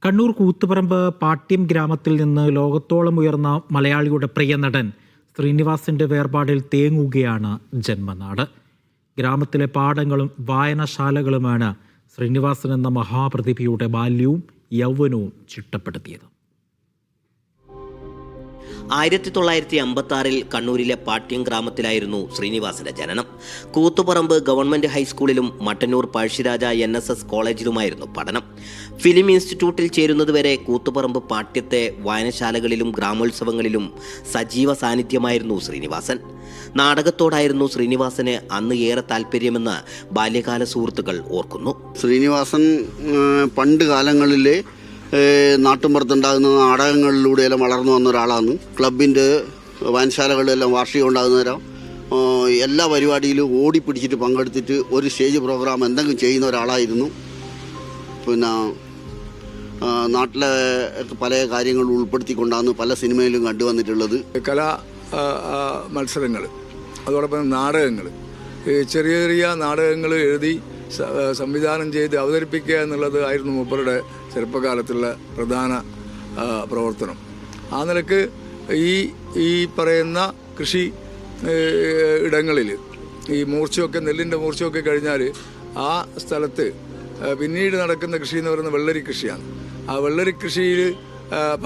കണ്ണൂർ കൂത്തുപറമ്പ് പാട്യം ഗ്രാമത്തിൽ നിന്ന് ലോകത്തോളം ഉയർന്ന മലയാളിയുടെ പ്രിയ നടൻ ശ്രീനിവാസന്റെ വേർപാടിൽ തേങ്ങുകയാണ് ജന്മനാട്. ഗ്രാമത്തിലെ പാടങ്ങളും വായനശാലകളുമാണ് ശ്രീനിവാസൻ എന്ന മഹാപ്രതിഭയുടെ ബാല്യവും യൗവനവും ചിട്ടപ്പെടുത്തിയത്. 1956 കണ്ണൂരിലെ പാട്യം ഗ്രാമത്തിലായിരുന്നു ശ്രീനിവാസന്റെ ജനനം. കൂത്തുപറമ്പ് ഗവൺമെന്റ് ഹൈസ്കൂളിലും മട്ടന്നൂർ പഴശ്ശിരാജ NSS കോളേജിലുമായിരുന്നു പഠനം. ഫിലിം ഇൻസ്റ്റിറ്റ്യൂട്ടിൽ ചേരുന്നതുവരെ കൂത്തുപറമ്പ് പാട്യത്തെ വായനശാലകളിലും ഗ്രാമോത്സവങ്ങളിലും സജീവ സാന്നിധ്യമായിരുന്നു ശ്രീനിവാസൻ. നാടകത്തോടായിരുന്നു ശ്രീനിവാസന് അന്ന് ഏറെ താല്പര്യമെന്ന് ബാല്യകാല സുഹൃത്തുക്കൾ ഓർക്കുന്നു. ശ്രീനിവാസൻ പണ്ട് കാലങ്ങളിലെ നാട്ടുമ്പുറത്തുണ്ടാകുന്ന നാടകങ്ങളിലൂടെയെല്ലാം വളർന്നു വന്ന ഒരാളാണ്. ക്ലബിൻ്റെ വായനശാലകളിലെല്ലാം വാർഷികം ഉണ്ടാകുന്നവരാ എല്ലാ പരിപാടിയിലും ഓടിപ്പിടിച്ചിട്ട് പങ്കെടുത്തിട്ട് ഒരു സ്റ്റേജ് പ്രോഗ്രാം എന്തെങ്കിലും ചെയ്യുന്ന ഒരാളായിരുന്നു. പിന്നെ നാട്ടിലെ പല കാര്യങ്ങൾ ഉൾപ്പെടുത്തിക്കൊണ്ടാണ് പല സിനിമയിലും കണ്ടുവന്നിട്ടുള്ളത്. കലാ മത്സരങ്ങൾ, അതോടൊപ്പം നാടകങ്ങൾ, ചെറിയ ചെറിയ നാടകങ്ങൾ എഴുതി സംവിധാനം ചെയ്ത് അവതരിപ്പിക്കുക എന്നുള്ളത് ആയിരുന്നു മൂപ്പരുടെ ചെറുപ്പകാലത്തുള്ള പ്രധാന പ്രവർത്തനം. ആ നിലക്ക് ഈ പറയുന്ന കൃഷി ഇടങ്ങളിൽ ഈ മൂർച്ചയൊക്കെ, നെല്ലിൻ്റെ മൂർച്ചയൊക്കെ കഴിഞ്ഞാൽ ആ സ്ഥലത്ത് പിന്നീട് നടക്കുന്ന കൃഷി എന്ന് പറയുന്നത് വെള്ളരി കൃഷിയാണ്. ആ വെള്ളരി കൃഷിയിൽ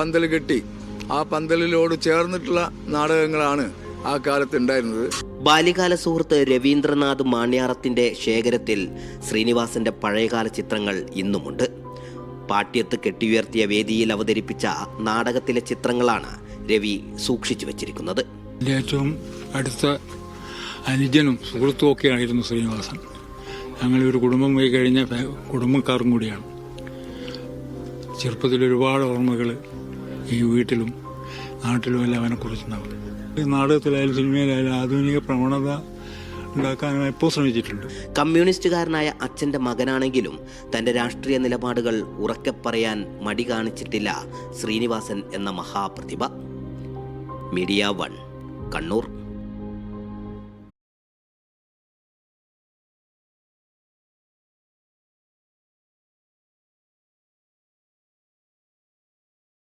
പന്തൽ കെട്ടി ആ പന്തലിലോട് ചേർന്നിട്ടുള്ള നാടകങ്ങളാണ് ആ കാലത്ത് ഉണ്ടായിരുന്നത്. ബാല്യകാല സുഹൃത്ത് രവീന്ദ്രനാഥ് മാണ്യാറത്തിന്റെ ശേഖരത്തിൽ ശ്രീനിവാസന്റെ പഴയകാല ചിത്രങ്ങൾ ഇന്നുമുണ്ട്. പാട്യത്ത് കെട്ടിയുയർത്തിയ വേദിയിൽ അവതരിപ്പിച്ച നാടകത്തിലെ ചിത്രങ്ങളാണ് രവി സൂക്ഷിച്ചു വച്ചിരിക്കുന്നത്. ഏറ്റവും അടുത്ത അനുജനും സുഹൃത്തും ഒക്കെയായിരുന്നു ശ്രീനിവാസൻ. ഞങ്ങളൊരു കുടുംബം പോയി കഴിഞ്ഞ കുടുംബക്കാരും കൂടിയാണ്. ചെറുപ്പത്തിൽ ഒരുപാട് ഓർമ്മകൾ ഈ വീട്ടിലും നാട്ടിലുമെല്ലാം അവനെക്കുറിച്ചുണ്ടാവും. നാടകത്തിലായാലും സിനിമയിലായാലും ആധുനിക പ്രവണത ഉണ്ടാക്കാൻ എപ്പോൾ ശ്രമിച്ചിട്ടുണ്ട്. കമ്മ്യൂണിസ്റ്റുകാരനായ അച്ഛന്റെ മകനാണെങ്കിലും തന്റെ രാഷ്ട്രീയ നിലപാടുകൾ ഉറക്കെ പറയാൻ മടി കാണിച്ചിട്ടില്ല ശ്രീനിവാസൻ എന്ന മഹാപ്രതിഭ. മീഡിയ 1 കണ്ണൂർ.